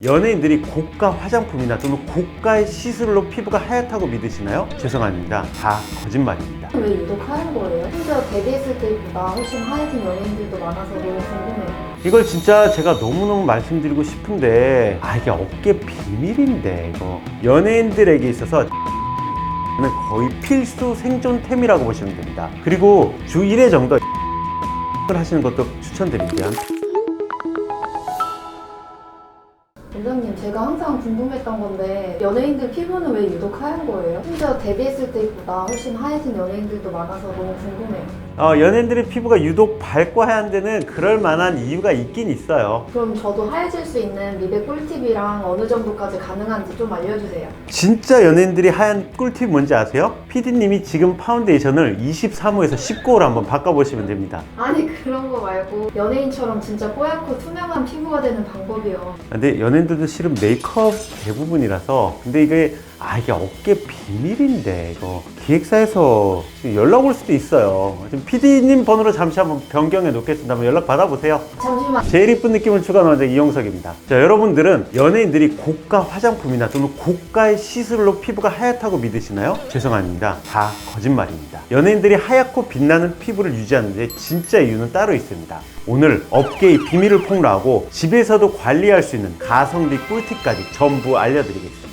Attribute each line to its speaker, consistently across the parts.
Speaker 1: 연예인들이 고가 화장품이나 또는 고가의 시술로 피부가 하얗다고 믿으시나요? 죄송합니다. 다 거짓말입니다.
Speaker 2: 왜 유독 하얀 거예요? 심지어 데뷔했을 때보다 훨씬 하얘진 연예인들도 많아서 너무 궁금해요.
Speaker 1: 이걸 진짜 제가 너무너무 말씀드리고 싶은데 이게 업계 비밀인데 이거 연예인들에게 있어서 는 거의 필수 생존템이라고 보시면 됩니다. 그리고 주 1회 정도 하시는 것도 추천드릴게요.
Speaker 2: 원장님, 제가 항상 궁금했던 건데 연예인들 피부는 왜 유독 하얀 거예요? 심지어 데뷔했을 때보다 훨씬 하얘진 연예인들도 많아서 너무 궁금해요.
Speaker 1: 연예인들의 피부가 유독 밝고 하얀 데는 그럴 만한 이유가 있긴 있어요.
Speaker 2: 그럼 저도 하얘질 수 있는 미백 꿀팁이랑 어느 정도까지 가능한지 좀 알려주세요.
Speaker 1: 진짜 연예인들이 하얀 꿀팁 뭔지 아세요? PD님이 지금 파운데이션을 23호에서 19호로 한번 바꿔보시면 됩니다.
Speaker 2: 아니, 그런 거 말고 연예인처럼 진짜 뽀얗고 투명한 피부가 되는 방법이요.
Speaker 1: 근데 연예인들도 실은 메이크업 대부분이라서 근데 이게 업계 비밀인데 이거 기획사에서 지금 연락 올 수도 있어요. 지금 PD님 번호로 잠시 한번 변경해 놓겠습니다. 한번 연락 받아보세요.
Speaker 2: 잠시만.
Speaker 1: 제일 이쁜 느낌을 추구하는 원장 이용석입니다. 자, 여러분들은 연예인들이 고가 화장품이나 또는 고가의 시술로 피부가 하얗다고 믿으시나요? 죄송합니다. 다 거짓말입니다. 연예인들이 하얗고 빛나는 피부를 유지하는데 진짜 이유는 따로 있습니다. 오늘 업계의 비밀을 폭로하고 집에서도 관리할 수 있는 가성비 꿀팁까지 전부 알려드리겠습니다.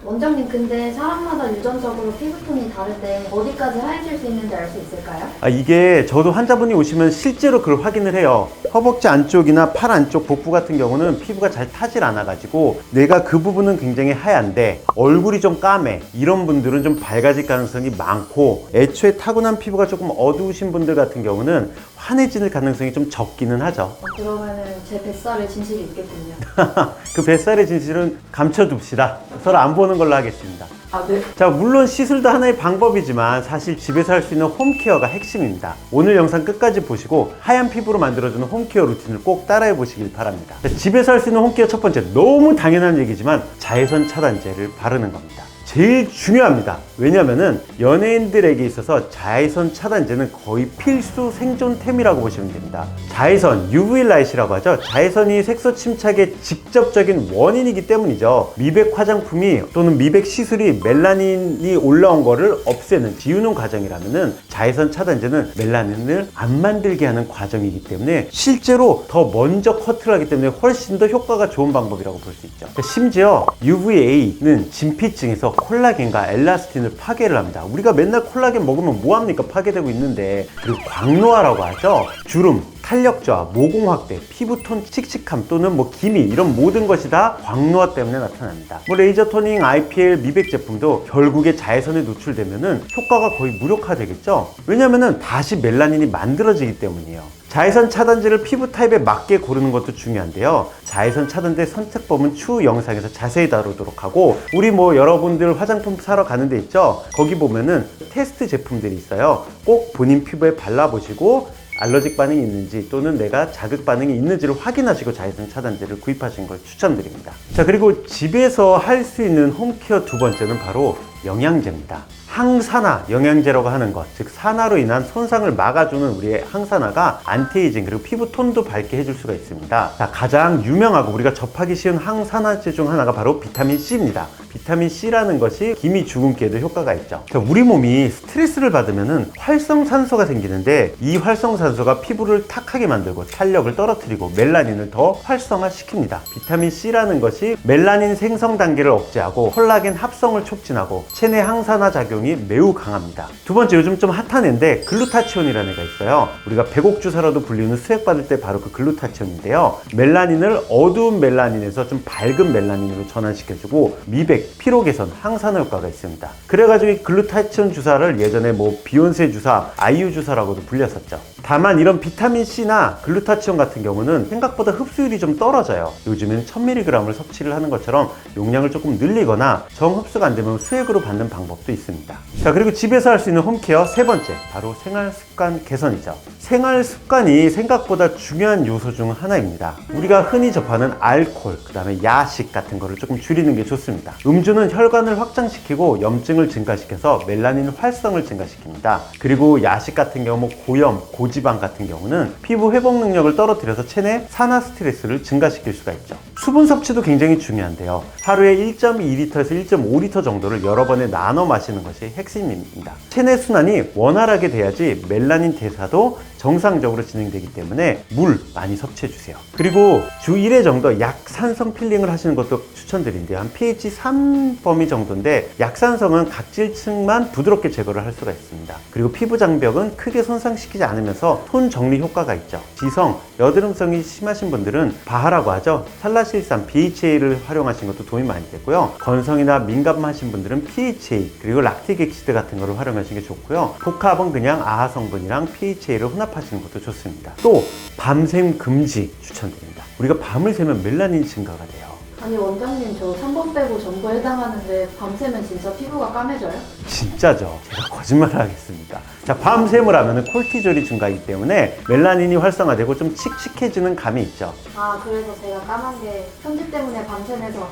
Speaker 2: 원장님, 근데 사람마다 유전적으로 피부톤이 다른데 어디까지 하얘질 수 있는지 알 수 있을까요?
Speaker 1: 이게 저도 환자분이 오시면 실제로 그걸 확인을 해요. 허벅지 안쪽이나 팔 안쪽 복부 같은 경우는 피부가 잘 타질 않아 가지고 내가 그 부분은 굉장히 하얀데 얼굴이 좀 까매, 이런 분들은 좀 밝아질 가능성이 많고, 애초에 타고난 피부가 조금 어두우신 분들 같은 경우는 환해질 가능성이 좀 적기는 하죠.
Speaker 2: 그러면은 제 뱃살에 진실이 있겠군요.
Speaker 1: 그 뱃살의 진실은 감춰둡시다. 서로 안 보는 걸로 하겠습니다.
Speaker 2: 네.
Speaker 1: 자, 물론 시술도 하나의 방법이지만 사실 집에서 할 수 있는 홈케어가 핵심입니다. 오늘 영상 끝까지 보시고 하얀 피부로 만들어주는 홈케어 루틴을 꼭 따라해 보시길 바랍니다. 자, 집에서 할 수 있는 홈케어 첫 번째, 너무 당연한 얘기지만 자외선 차단제를 바르는 겁니다. 제일 중요합니다. 왜냐면은 연예인들에게 있어서 자외선 차단제는 거의 필수 생존템이라고 보시면 됩니다. 자외선, UV 라이트라고 하죠. 자외선이 색소 침착의 직접적인 원인이기 때문이죠. 미백 화장품이 또는 미백 시술이 멜라닌이 올라온 거를 없애는, 지우는 과정이라면은 자외선 차단제는 멜라닌을 안 만들게 하는 과정이기 때문에 실제로 더 먼저 커트를 하기 때문에 훨씬 더 효과가 좋은 방법이라고 볼 수 있죠. 심지어 UVA는 진피층에서 콜라겐과 엘라스틴을 파괴를 합니다. 우리가 맨날 콜라겐 먹으면 뭐합니까? 파괴되고 있는데. 그리고 광노화라고 하죠. 주름, 탄력 저하, 모공 확대, 피부톤 칙칙함 또는 기미, 이런 모든 것이 다 광노화 때문에 나타납니다. 레이저 토닝, IPL, 미백 제품도 결국에 자외선에 노출되면은 효과가 거의 무력화되겠죠. 왜냐면은 다시 멜라닌이 만들어지기 때문이에요. 자외선 차단제를 피부 타입에 맞게 고르는 것도 중요한데요. 자외선 차단제 선택법은 추후 영상에서 자세히 다루도록 하고, 우리 여러분들 화장품 사러 가는 데 있죠? 거기 보면은 테스트 제품들이 있어요. 꼭 본인 피부에 발라보시고 알러직 반응이 있는지 또는 내가 자극 반응이 있는지를 확인하시고 자외선 차단제를 구입하시는 걸 추천드립니다. 자, 그리고 집에서 할 수 있는 홈케어 두 번째는 바로 영양제입니다. 항산화 영양제라고 하는 것, 즉 산화로 인한 손상을 막아주는 우리의 항산화가 안티에이징 그리고 피부 톤도 밝게 해줄 수가 있습니다. 자, 가장 유명하고 우리가 접하기 쉬운 항산화제 중 하나가 바로 비타민 C입니다. 비타민 C라는 것이 기미 주근깨에도 효과가 있죠. 자, 우리 몸이 스트레스를 받으면은 활성산소가 생기는데 이 활성산소가 피부를 탁하게 만들고 탄력을 떨어뜨리고 멜라닌을 더 활성화시킵니다. 비타민 C라는 것이 멜라닌 생성 단계를 억제하고 콜라겐 합성을 촉진하고 체내 항산화 작용이 매우 강합니다. 두 번째, 요즘 좀 핫한 애인데 글루타치온이라는 애가 있어요. 우리가 배곡주사라도 불리는 수액 받을 때 바로 그 글루타치온인데요. 멜라닌을 어두운 멜라닌에서 좀 밝은 멜라닌으로 전환시켜주고 미백, 피로 개선, 항산화 효과가 있습니다. 그래가지고 이 글루타치온 주사를 예전에 비욘세 주사, 아이유 주사라고도 불렸었죠. 다만 이런 비타민 C나 글루타치온 같은 경우는 생각보다 흡수율이 좀 떨어져요. 요즘엔 1000mg을 섭취를 하는 것처럼 용량을 조금 늘리거나 정흡수가 안 되면 수액으로 받는 방법도 있습니다. 자, 그리고 집에서 할 수 있는 홈케어 세 번째, 바로 생활습관 개선이죠. 생활습관이 생각보다 중요한 요소 중 하나입니다. 우리가 흔히 접하는 알코올, 그 다음에 야식 같은 거를 조금 줄이는 게 좋습니다. 음주는 혈관을 확장시키고 염증을 증가시켜서 멜라닌 활성을 증가시킵니다. 그리고 야식 같은 경우 고염, 고지 고지방 같은 경우는 피부 회복 능력을 떨어뜨려서 체내 산화 스트레스를 증가시킬 수가 있죠. 수분 섭취도 굉장히 중요한데요. 하루에 1.2리터에서 1.5리터 정도를 여러 번에 나눠 마시는 것이 핵심입니다. 체내 순환이 원활하게 돼야지 멜라닌 대사도 정상적으로 진행되기 때문에 물 많이 섭취해 주세요. 그리고 주 1회 정도 약산성 필링을 하시는 것도 추천드린대요. 한 pH 3 범위 정도인데 약산성은 각질층만 부드럽게 제거를 할 수가 있습니다. 그리고 피부 장벽은 크게 손상시키지 않으면서 톤 정리 효과가 있죠. 지성, 여드름성이 심하신 분들은 바하라고 하죠. 살라실산 BHA를 활용하시는 것도 도움이 많이 되고요. 건성이나 민감하신 분들은 PHA 그리고 락틱 엑시드 같은 거를 활용하시는 게 좋고요. 복합은 그냥 아하 성분이랑 PHA를 혼합하시는 것도 좋습니다. 또 밤샘 금지 추천드립니다. 우리가 밤을 새면 멜라닌 증가가 돼요.
Speaker 2: 아니 원장님 저 3번 빼고 전부 해당하는데 밤새면 진짜 피부가 까매져요?
Speaker 1: 진짜죠. 제가 거짓말을 하겠습니다. 자, 밤샘을 하면 콜티졸이 증가하기 때문에 멜라닌이 활성화되고 좀 칙칙해지는 감이 있죠.
Speaker 2: 아 그래서 제가 까만 게 편집 때문에 밤새면서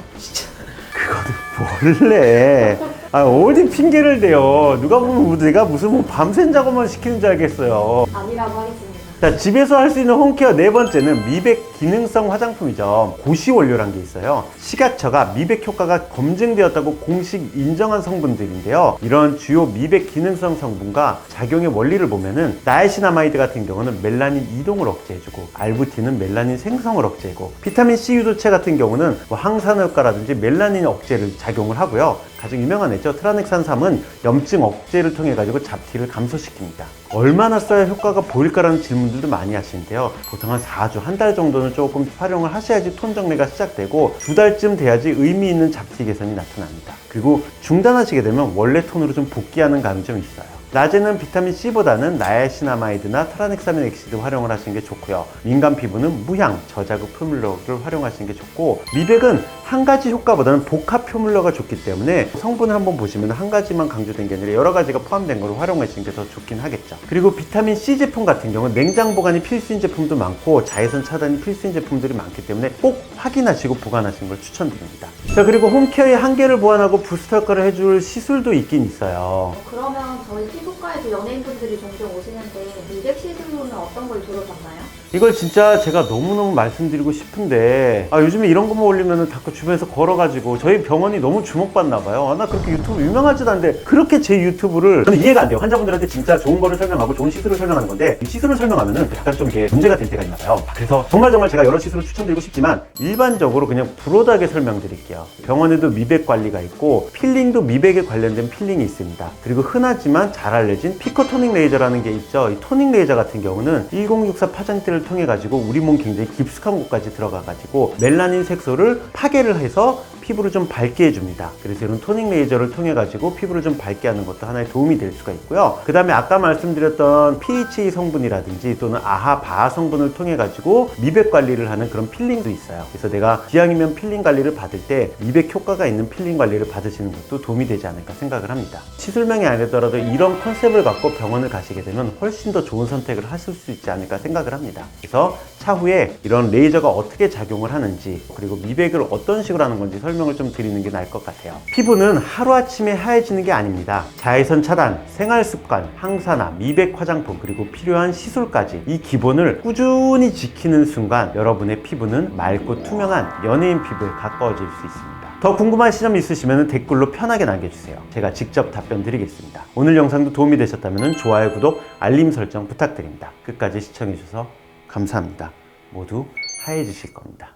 Speaker 1: 그거는 원래 어디 핑계를 대요. 누가 보면 내가 무슨 뭐 밤샘 작업만 시키는 줄 알겠어요.
Speaker 2: 아니라고 하겠습니다.
Speaker 1: 자, 집에서 할 수 있는 홈케어 네 번째는 미백 기능성 화장품이죠. 고시 원료란 게 있어요. 식약처가 미백 효과가 검증되었다고 공식 인정한 성분들인데요. 이런 주요 미백 기능성 성분과 작용의 원리를 보면은 나이시나마이드 같은 경우는 멜라닌 이동을 억제해주고, 알부틴은 멜라닌 생성을 억제하고, 비타민 C 유도체 같은 경우는 뭐 항산화 효과라든지 멜라닌 억제를 작용을 하고요. 가장 유명한 애죠. 트라넥산3은 염증 억제를 통해 가지고 잡티를 감소시킵니다. 얼마나 써야 효과가 보일까라는 질문들도 많이 하시는데요. 보통 한 4주, 한 달 정도는 조금 활용을 하셔야지 톤 정리가 시작되고 2달쯤 돼야지 의미 있는 잡티 개선이 나타납니다. 그리고 중단하시게 되면 원래 톤으로 좀 복귀하는 감이 좀 있어요. 낮에는 비타민C보다는 나야시나마이드나 트라넥사민 엑시드 활용을 하시는 게 좋고요. 민감 피부는 무향, 저자극 표물러를 활용하시는 게 좋고, 미백은 한 가지 효과보다는 복합 표물러가 좋기 때문에 성분을 한번 보시면 한 가지만 강조된 게 아니라 여러 가지가 포함된 걸 활용하시는 게 더 좋긴 하겠죠. 그리고 비타민C 제품 같은 경우는 냉장 보관이 필수인 제품도 많고 자외선 차단이 필수인 제품들이 많기 때문에 꼭 확인하시고 보관하시는 걸 추천드립니다. 자, 그리고 홈케어의 한계를 보완하고 부스터 효과를 해줄 시술도 있긴 있어요.
Speaker 2: 그러면 저희 피부과에도 연예인분들이 종종 오시는데 미백 시술로는 어떤 걸 주로 받나요?
Speaker 1: 이걸 진짜 제가 너무너무 말씀드리고 싶은데 요즘에 이런 것만 올리면 자꾸 주변에서 걸어가지고 저희 병원이 너무 주목받나 봐요. 나 그렇게 유튜브 유명하지도 않은데 그렇게 제 유튜브를 저는 이해가 안 돼요. 환자분들한테 진짜 좋은 거를 설명하고 좋은 시술을 설명하는 건데 이 시술을 설명하면은 약간 좀 이게 문제가 될 때가 있나 봐요. 그래서 정말 제가 여러 시술을 추천드리고 싶지만 일반적으로 그냥 브로드하게 설명드릴게요. 병원에도 미백 관리가 있고 필링도 미백에 관련된 필링이 있습니다. 그리고 흔하지만 잘 알려진 피코토닉 레이저라는 게 있죠. 이 토닉 레이저 같은 경우는 1064 파장대를 통해 가지고 우리 몸 굉장히 깊숙한 곳까지 들어가 가지고 멜라닌 색소를 파괴를 해서 피부를 좀 밝게 해줍니다. 그래서 이런 토닉 레이저를 통해 가지고 피부를 좀 밝게 하는 것도 하나의 도움이 될 수가 있고요. 그 다음에 아까 말씀드렸던 PHA 성분이라든지 또는 아하, 바하 성분을 통해 가지고 미백 관리를 하는 그런 필링도 있어요. 그래서 내가 기왕이면 필링 관리를 받을 때 미백 효과가 있는 필링 관리를 받으시는 것도 도움이 되지 않을까 생각을 합니다. 시술명이 아니더라도 이런 컨셉을 갖고 병원을 가시게 되면 훨씬 더 좋은 선택을 하실 수 있지 않을까 생각을 합니다. 그래서 차후에 이런 레이저가 어떻게 작용을 하는지, 그리고 미백을 어떤 식으로 하는 건지 설명을 좀 드리는 게 나을 것 같아요. 피부는 하루아침에 하얘지는 게 아닙니다. 자외선 차단, 생활습관, 항산화, 미백 화장품, 그리고 필요한 시술까지 이 기본을 꾸준히 지키는 순간 여러분의 피부는 맑고 투명한 연예인 피부에 가까워질 수 있습니다. 더 궁금한 지점 있으시면 댓글로 편하게 남겨주세요. 제가 직접 답변 드리겠습니다. 오늘 영상도 도움이 되셨다면 좋아요, 구독, 알림 설정 부탁드립니다. 끝까지 시청해주셔서 감사합니다. 모두 하얘지실 겁니다.